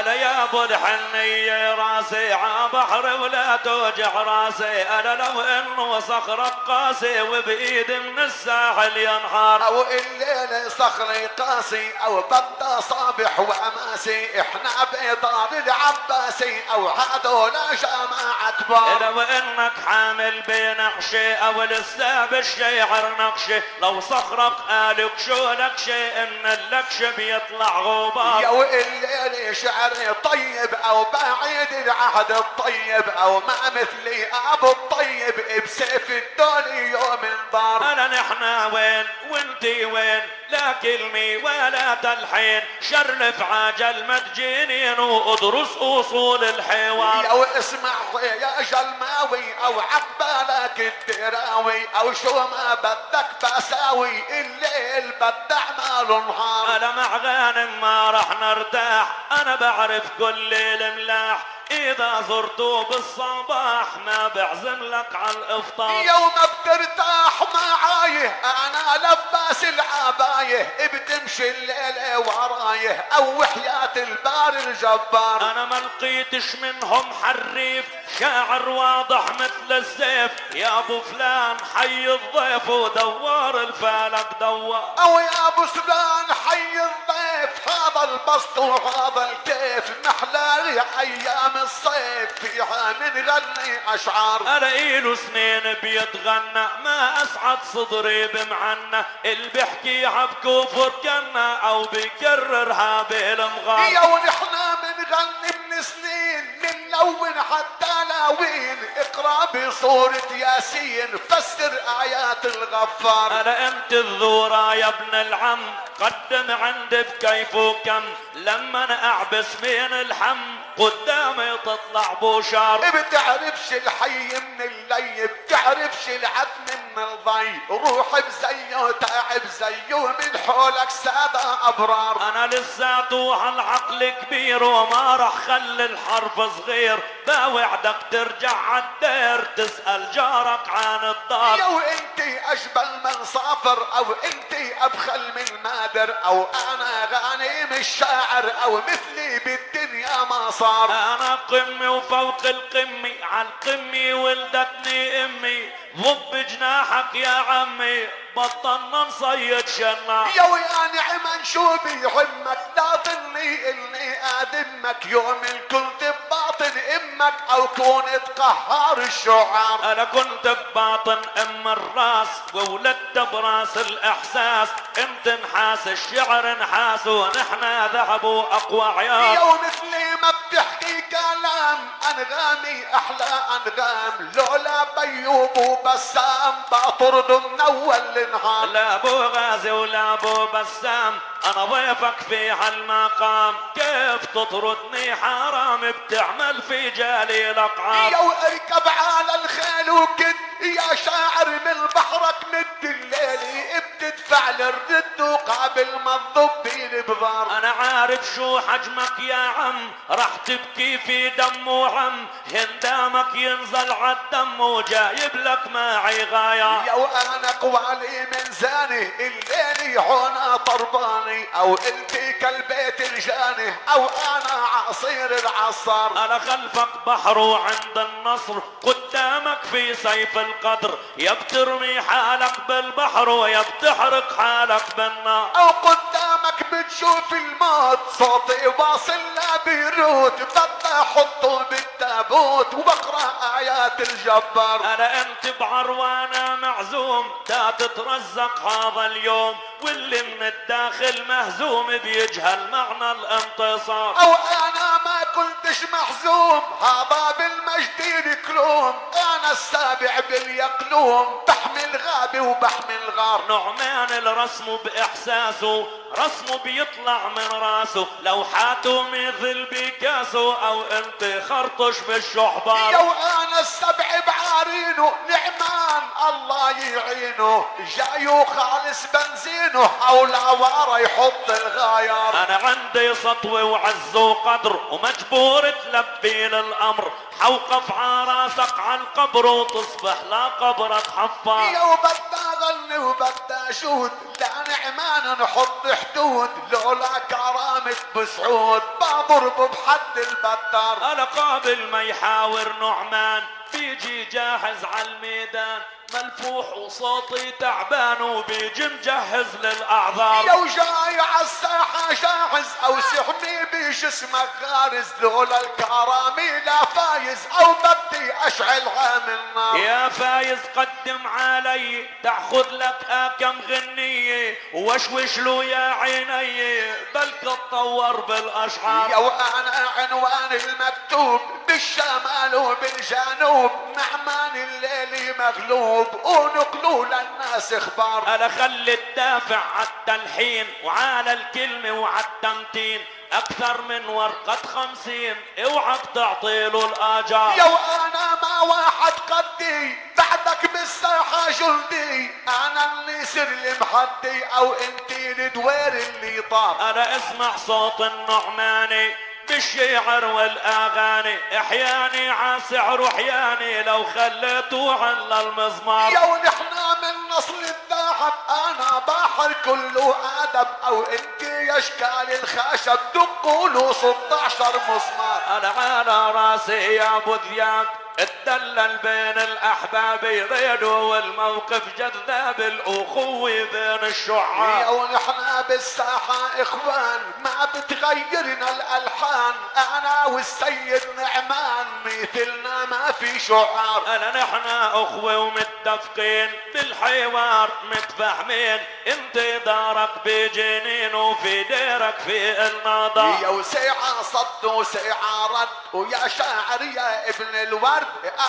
ألا يا ابو الحنية راسي عبحر ولا توجع راسي، ألا لو انه صخرك قاسي وبايد من الساحل ينحر، او الليل صخري قاسي او بطة صابح واماسي، احنا بإطار العباسي او هذول جماعة بار. لو انك حامل بنقشة او لسه بالشيعر نقشة، لو صخرك قالك شو لكشة ان اللكشة بيطلع غبار. يا الليل شعري طيب او بعيد العهد الطيب او ما مثلي ابو الطيب بسيف الدنيا يوم انضار. انا نحنا وين وانتي وين، لا كلمة ولا تلحين، شرف عجل متجنين وادرس اصول الحوار. يا اسمع يا جلماوي او عبالك الدراوي او شو ما بدك بساوي، الليل بدع ماله نهار. انا مع غانم ما رح نرتاح، انا بعرف كل الملاح، اذا زرتوا بالصباح ما بعزم لك على الافطار. يوم بترتاح معايه انا لباس العبايه، بتمشي الليله ورايه او وحياة البار الجبار. انا ما لقيتش منهم حريف، شاعر واضح مثل السيف، يا ابو فلان حي الضيف ودور الفلك دور. او يا ابو سلان حي الضيف، هذا البسط وهذا الكيف، محلى ايام الصيف فيها نغني اشعار. الاقيله سنين بيتغنى، ما اسعد صدري بمعنى، اللي بيحكيها بكفر كنا او بيكررها بالمغار. يا ونحنا منغني من سنين منلون حتى لاوين، اقرا بصورة ياسين فسر ايات الغفار. انا انت الذورة يا ابن العم، قدم عندي بكيف وكم، لما انا اعبس من الحم قدامي تطلع بوشار. بتعرفش الحي من اللي، بتعرفش العدم من الضي، روح بزيه تعب زيه من حولك سادة ابرار. انا لساته هالعقل كبير وما رح خلي الحرف صغير، بوعدك ترجع عالدير تسأل جارك عن الدار. يو انتي اشبل من صافر او انتي ابخل من مادر، او انا غنيم الشاعر او مثلي بالدنيا ما صار. انا قمي وفوق القمة، عالقمة ولدتني امي، ضب جناحك يا عمي بطلنا نصيد شنا. يو يا نعم شو بيهمك، لا ظني اني ادمك، يوم كنت بباطن امك او كنت قهار الشعار. انا كنت بباطن ام الراس وولدت براس الاحساس، انت نحاس الشعر نحاس ونحنا ذهب واقوى عيار. يو مثلي ما بتحكي كلام انغامي احلى انغام، لولا بيوب وبسام بطرد من اول النهار. لا ابو غازي ولا ابو بسام، انا ضيفك في هالمقام، كيف تطردني حرام بتعمل في جالي الاقعام. يو اركب على الخيل وكد يا شاعر من بحرك مد الليل، بتدفع للرد وقابل ما تضبي بضار. انا عارف شو حجمك يا عم، رح تبكي في دم وعم، هندامك ينزل عالدم وجايب لك معي غاية. يو انا قوالي من زاني الليل هنا طرباني، او انتي كالبيت الجاني او انا عصير العصار. انا خلفك بحر وعند النصر، قدامك في سيف القدر، يا بترمي حالك بالبحر ويا بتحرق حالك بالنار. او قدامك بتشوف الموت، صوتي واصل لبيروت، بدي احطه بالتابوت واقرا ايات الجبار. انا انت بعر وانا معزوم، تا تترزق هذا اليوم، واللي من الداخل مهزوم بيجهل معنى الانتصار. او انا ما كنتش محزوم، هذا بالمجد الكلوم، انا السابع باليقلوم، بحمي الغابة وبحمي الغار. نعمان الرسم باحساسه، رسمه بيطلع من راسه، لوحاته مثل بيكاسو او انت خرطش بالشحبار. يو انا السبع بعارينه نعمان الله يعينه جاي خالص بنزينه حول عواره يحط الغاير. انا عندي سطوة وعز وقدر ومجبور تلبي للامر، حوقف عراسك على القبر وتصبح لا قبرك حفار. يا وبدا غني وبدا شود لا نعمان نحط حدود، لولا كرامة بسعود بضرب بحد البتر. انا قابل ما يحاور نعمان بيجي جاهز على الميدان، ملفوح وصوتي تعبان وبيجي مجهز للاعذار. يا وجاي عالساحة جاهز او سحمي بجسمك غارز، لولا الكرامي لا فايز او بدي اشعل عام النار. يا فايز قدم علي تاخذ لك كم غنية ووشوش له يا عيني بلك تطور بالاشعار. يا وانا عنوان المكتوب بالشمال وبالجنوب، نعمان الليل مغلوب ونقلوا للناس اخبار. انا خلي الدافع عالتلحين وعلى الكلمة وعالتمتين، اكثر من ورقة 50 اوعك تعطيله الاجار. يا وانا ما واحد قدي بعدك بالساحة جلدي، انا اللي سر المحدي او انتي الدوير اللي طار. انا اسمع صوت النعماني بالشعر والاغاني، احياني عالسعر احياني لو خليته على المزمار. يا ونحنا من نصل الذهب انا بحر كله ادب، او انتي اشكال الخشب دقوا 16 مسمار. انا على راسي يا ابو ذياب اتدلل بين الاحباب يريدوا والموقف جذاب الاخوه بين الشعار. يا ونحنا بالساحة اخوان ما بتغيرنا الالحان، انا والسيد نعمان مثلنا ما في شعار. انا نحنا اخوه ومتفقين بالحوار متفاهمين، انت دارك بجنين وفي ديرك في النضار. يا وساعة صد وساعة رد، ويا شاعر يا ابن الورد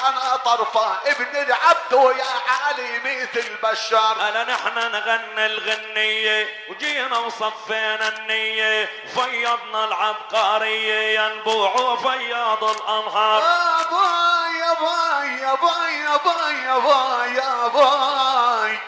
انا طرفة ابن العبد ويا عالي مثل بشار. انا نحن نغني الغنية وجينا وصفينا النية وفيضنا العبقرية ينبوع وفياض الانهار. يا باي يا باي يا باي يا باي يا باي يا باي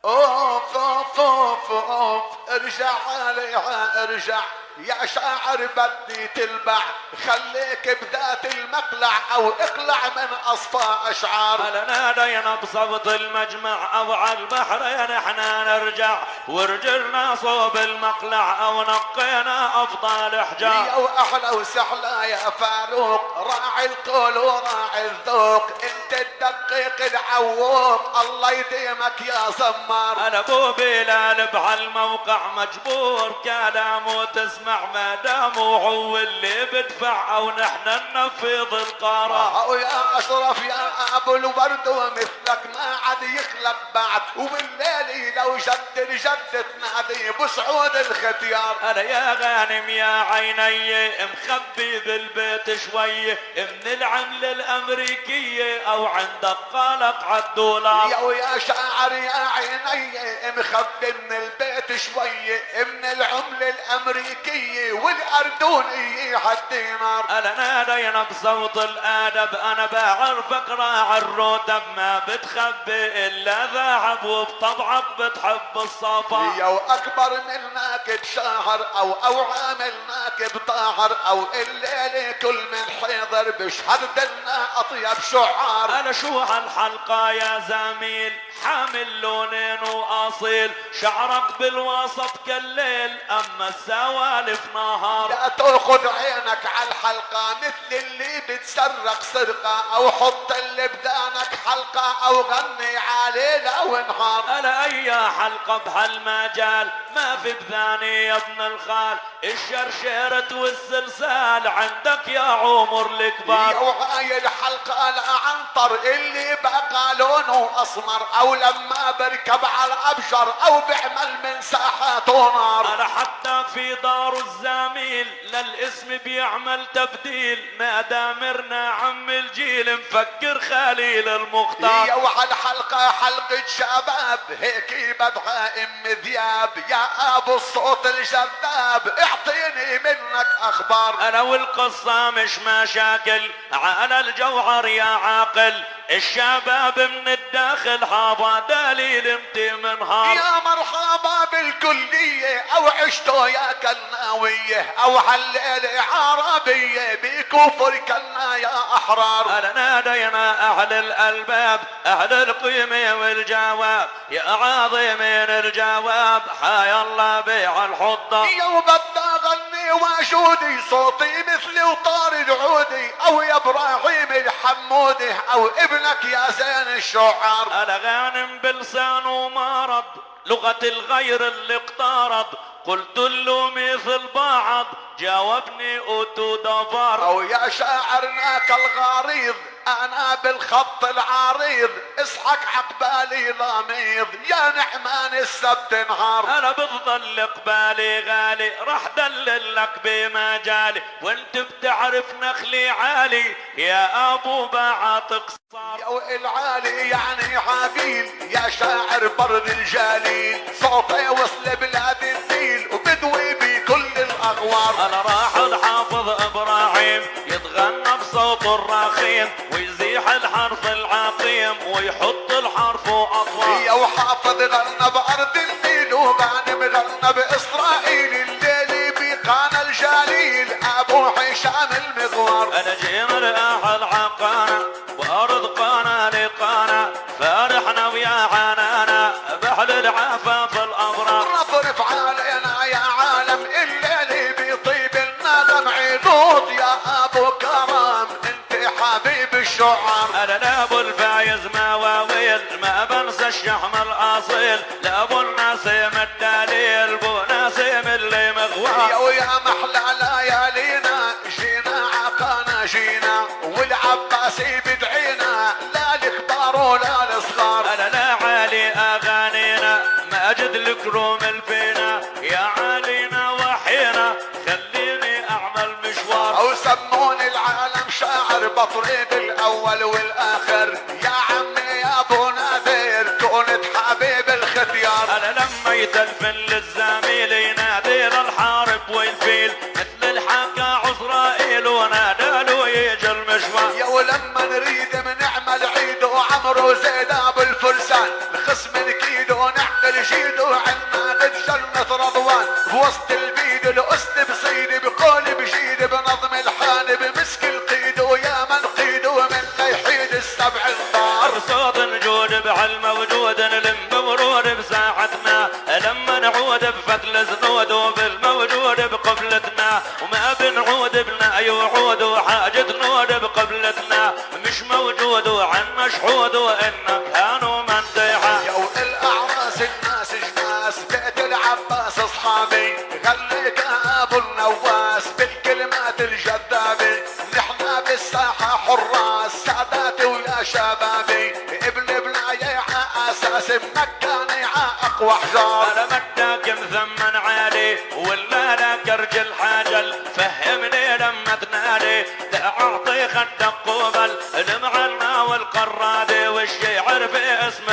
اوف اوف اوف اوف ارجع عليها ارجع يا شاعر بدي تلبع، خليك بذات المقلع او اقلع من اصفى اشعار. هلا نادينا بصوت المجمع او على البحرين احنا نرجع، ورجلنا صوب المقلع او نقينا افضل حجار. يا واحلى وسحلى يا فاروق راعي القول وراعي الذوق، انت الدقيق العووق الله يديمك يا زمار. انا ابو بلال بهالموقع مجبور كلامه تسمع ما دام هو اللي بدفع او نحن ننفذ القرار. يا اشرف يا ابو الورد ومثلك ما عاد يخلق بعد، وبالليل لو جد جد تنادي بسعود الختيار. انا يا غانم يا عيني مخبي بالبيت شوي من العملة الامريكية او عندك قلق عالدولار. يا ويا شاعر يا عيني مخبي من البيت شوي من العملة الامريكية والاردنية عالدينار. انا نادينا بصوت الادب انا بعرفك راعي الرتب، ما بتخبي الا ذهب وبطبعك بتحب الصفا. يا واكبر منك بشهر او عاملناك بطهر، او الليل كل من حيضر بشهد لنا اطيب شعار. انا شو هالحلقة يا زميل حامل لونين واصيل، شعرك بالوسط كالليل اما السوالف نهار. لا تاخذ عينك على الحلقة مثل اللي بتسرق سرقة، او حط اللي بدانك حلقة او غني علينا ونهار. انا اي حلقة بهالمجال ما في بذاني يا ابن الخال، الشرشيرة والسلسال عندك يا عمر الكبار. يا وهاي الحلقة العنطر اللي بقى لونه اسمر، او لما بركب على الابجر او بعمل من ساحاته نار. انا حتى في دار الزميل للاسم بيعمل تبديل، ما دامرنا عم الجيل مفكر خليل المختار. يا وهالحلقة حلقة شباب هيك بدها ام ذياب، يا ابو الصوت الجذاب اعطيني منك اخبار. انا والقصة مش مشاكل على الجوهر يا عاقل، الشباب من الداخل حابا دليل انت منهار. يا مرحبا بالكلية او عشتو يا كالناوية او هالليلة عربية بكفر كلنا يا احرار. أنا نادينا اهل الالباب اهل القيمة والجواب يا عظيمين الجواب حيا الله بيع الحضة. يوم بدي اغني واشودي صوتي مثل وطار العودي او يا ابراهيم الحمودي او ابنك يا زين الشعر. انا غانم بلسانه ما رد لغة الغير اللي اقترض قلت له مثل بعض جاوبني اوتو دبر. او يا شاعرنا كالغريض انا بالخط العريض اصحك عقبالي ضميض يا نعمان السبت نهار. انا بفضل قبالي غالي راح دلل لك بمجالي وانت بتعرف نخلي عالي يا ابو بعاطق صار. يا العالي يعني عقيل يا شاعر برد الجليل صوتي وصل بلاد النيل وبدوي بكل الاغوار. انا راح الحافظ ابراهيم يتغنى بصوت الرخيم ويزيح الحرف العقيم ويحط الحرف اطوار. يا وحافظ غنى بارض النيل وغانم غنى باسرائيل الليل بقانا الجليل ابو هشام المغوار. انا جيمر اهل عقانا وارض قانا لقانا فرحنا ويا عنانا بحل العفاف الابرار. رفرف علينا يا عالم الليل بطيب النغم عيدوط يا ابو كرم انت حبيب الشعر. انا لابو الفايز مواويل ما بنسى الشحم الاصيل لابو النسيم الدليل بو نسيم اللي مغوار. يا ويا محلى ليالينا جينا عقانا جينا والعباسي بدعينا لا الكبار ولا الصغار. انا لا عالي اغانينا ماجد الكروم الفينا يا علينا وحينا خليني اعمل مشوار. او سموني العالم شاعر بطريق الاول والاخر يا عمي يا ابو نادر كنت حبيب الختيار. انا لما يتلفن للزميل ينادي الحارب والفيل مثل الحكا عزرائيل وناداله يجي المشوار. يا ولما نريد بنعمل عيد وعمرو زيد ابو الفرسان الخصم نكيد ونعدل جيد وعنا قد جنة رضوان بوسط البيد الاسد بصيد بقول بجيد بنظم الحان بمسك القيد ويا من قيد ومن يحيد السبع الدار. صوت نجود بعلم وجود نلم برود بساحتنا لما نعود بفتل زنود وبالموجود بقبلتنا وما بنعود بنأي وعود وحاجة نود بقبلتنا مش موجود وعنا شحود وإنك كانوا منتيحة. يا الاعراس الناس جناس بيت العباس اصحابي خليك ابو النواس بالكلمات الجذابه نحنا بالساحه حراس ساداتي ويا شبابي ابن بنايع اساس مكاني اقوى حجار. انا مداك مثمن عالي ولا لك رجل حاجل فهمني لما تنادي تعطي خدك قبل المعنى والقرادي والشعر في اسم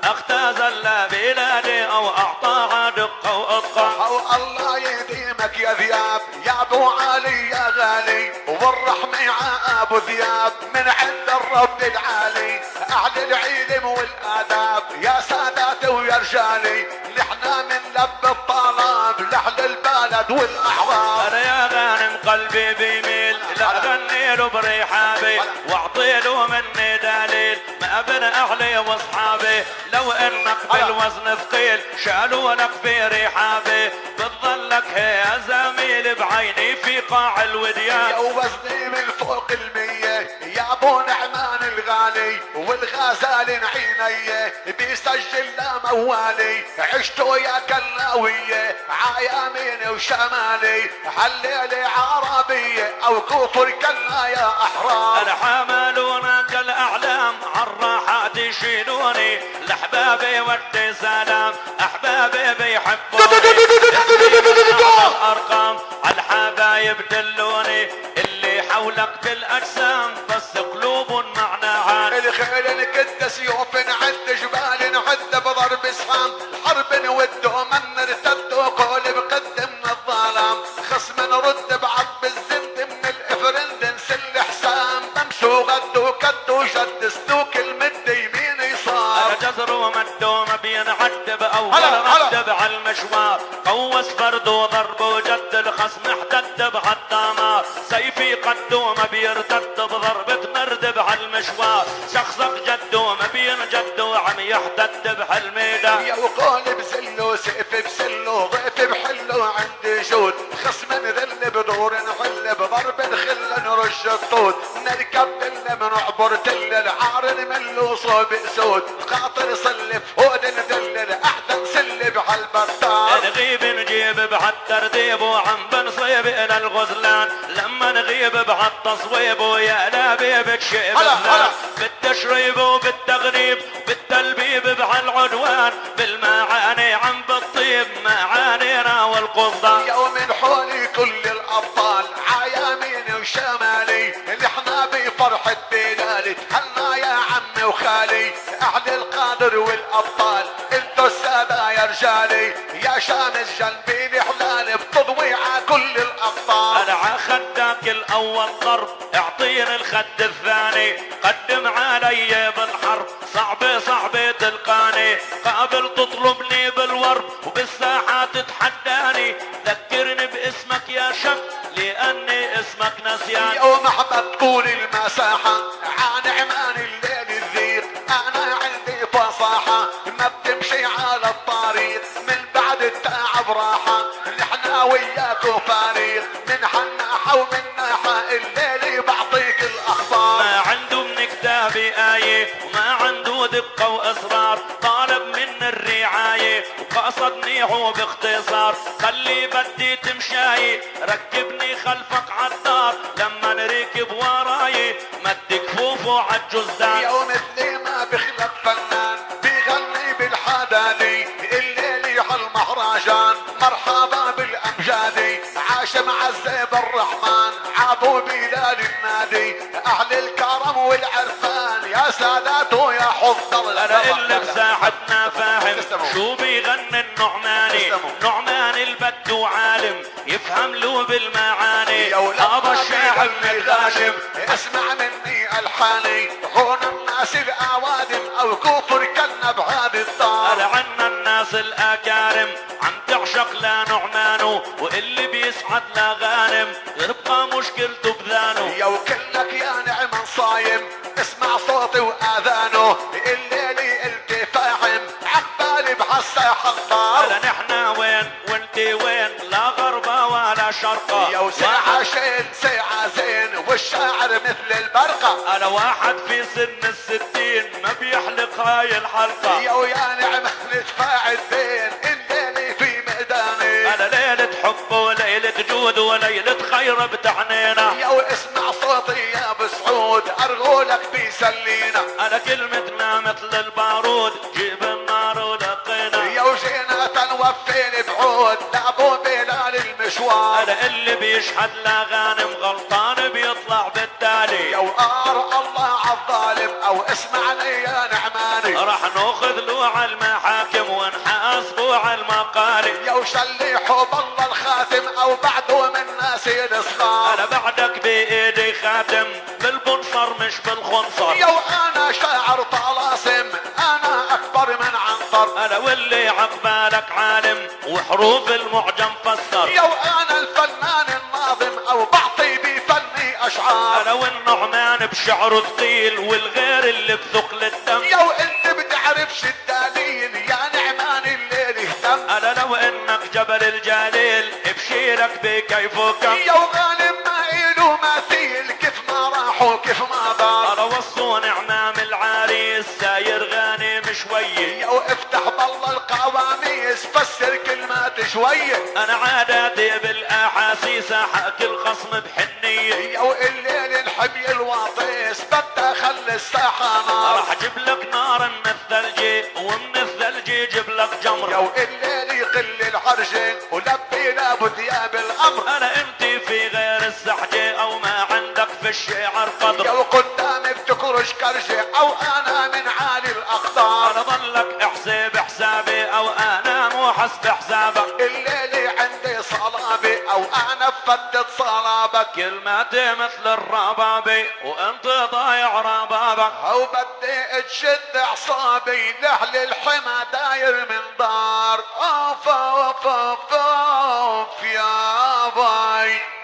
اختازل لا بلادي او اعطاها دقه واتقى. او الله يديمك يا ذياب يا ابو علي يا غالي والرحمه يا ابو ذياب من عند الرب العالي اهل العلم والاداب يا ساداتي ويا رجالي نحنا من لب الطلب لاهل البلد والاحرار. انا يا غانم قلبي بيميل لا اغني له بريحابي واعطي له مني دليل ما بين اهلي واصحابي لو انك بالوزن ثقيل شالوا لك في رحابي بتظلك يا زميل بعيني في قاع الوديان. يا وزني من فوق المية يا ابو نعمان الغالي والغزال عيني بيسجل لا موالي عشتوا يا كلاوية عيامين وشمالي حليلي عربية او كفر كلا يا احرار. انا حاملونك الاعلام عالراحات يشيلوني لاحبابي ودي سلام احبابي بيحبوني الارقام عالحبايب دلوني اللي حولك بالاجسام بس قلوب معناها. الخيل نكد سيوف نعد جبال نعد بضرب سهام حرب نود ومن نرتد وقول بقدم من الظلام خصم نرد بعض بالزند من الافرند نسل حسام بمشو غد وكد وشد بعالمشوار قوس فرد وضرب وجد الخصم احتد بهالدمار سيفي قدوم بيرتد بضربة مرد بعالمشوار شخصك جدو ما بينجد وعم يحتد بهالميدان يا وقول بزلو سيف بسلو ضيف بحلو عندي جود خصم نذل بدور نحل بضرب نخل نرش الطود نركب دل بنعبر تل العار نملو صوب اسود قاطر صلف هود ندلل احسن سل بهالبطال نغيب نجيب بهالترتيب وعم بنصيب الى الغزلان لما نغيب بهالتصويب ويا لابيب الشيب بالتشريب وبالتغريب بالتلبيب بهالعنوان بالمعاني عم بالطيب معانينا والقصدان يوم حولي كل الابطال عياميني وشمالي نحنا بفرحة بلالي هلا يا عمي وخالي اهل القادر والابطال انتو السادة يا رجالي يا شامس جنبي حلال بتضوي ع كل الابطال انا ع خدك الاول ضرب اعطيني الخد الثاني قدم علي بالحرب صعبة صعبة تلقاني قابل تطلبني بالورب وبالساحة تتحداني ذكرني باسمك يا شك لاني اسمك نسيان يوم حبت طول المساحة عن عمان الليل الذيق انا عندي فصاحة ما بتمشي على الطريق من بعد التعب راحة نحنا وياكو فريق من حناحة ومن ناحة الليل بعطيك الاخبار ما عنده من كتابي آية وما عنده دقة واصرار طالب من الرعاية وقصدني هو باختصار خلي بدي تمشاي ركبني خلفك عالدار لما نركب وراي مد كفوفه عالجزدان يوم مثلي ما بخلق فنان بيغني بالحدادي الليلي هالمهرجان مرحبا بالامجادي عاش مع الزيب الرحمن عابو بلال النادي اهل الكرم والعرفان يا سادات ويا حفظ انا اللي بساحتنا فاهم شو بيغني النعماني نعمان البدو عالم يفهم له بالمعاني ابا الشاعر الغاشم اسمع مني الحاني هون الناس الاوادم او كفر كنا بهذه الدار عنا الناس الاكارم عم تعشق لنعمانه واللي بيسعد لغانم يبقى مشكلته بذانه يا وكلك يا نعم صايم اسمع صوتي واذانه الليلي قلت فاهم عبالي بهالساحه الدار هلا نحنا وين وانتي وين لا غربة ولا شرقة يا وساعة شين ساعة زين والشاعر مثل البرقة انا واحد في سن الستين ما بيحلق هاي الحلقة يا نعم ندفع الدين الليلي في ميداني انا ليلة حب وليلة جود وليلة خير بتعنينا يا واسمع صوتي يا بسعود ارغولك بيسلينا انا كلمتنا مثل البارود جيب النار ولقينا يا وجينا تنوفيني بعود لابو بلال المشوار انا اللي بيشحد لغانم غلطان بيطلع بالتالي يا وقار الله عالظالم او اسمعني يا نعماني راح ناخذ له على المحاكم ونحاسبه على المقالي يا وشليحوا بالله الخاتم او بعده من ناس الصغار انا بعدك بايدي خاتم بالبنصر مش بالخنصر يا وانا شاعر طلاسم انا اكبر من عنطر انا واللي عقبالك عالم وحروف المعجم فسر يا وانا الفنان الناظم او بعطي بفني اشعار انا والنعمان بشعره ثقيل والغير اللي بثقل الدم يا وانت بتعرفش الدليل يا نعمان الليل اهتم انا لو انك جبل الجليل بشيرك بكيف وكم يا وغالب ما إله مثيل كيف ما راح وكيف ما دار انا وصوني عمام العريس ساير غانم شوي يا وافتح بالله القواميس فسر كلمات شوية انا عاداتي بالاحاسيس احكي الخصم بحنية يا والليل الحبي الواطيس بدي اخلي الساحة نار راح اجيب لك نار من الثلج ومن الثلج يجيب لك جمر يا والليل يقل الحرجة ولبي لابو ثياب الامر انا انت في غير السحجة او ما عندك في الشعر يا قدر وقدامي بتكرش كرجة او انا من عالي الاقطار انا ضلك احسب حسابي او انا مو حسب حسابك الليلي عندي صلابة او انا فتت صلابك كلماتي مثل الربابي وانت ضايع ربابك. او بدي تشد اعصابي نحل الحما داير من دار. اوف اوف اوف اوف يا باي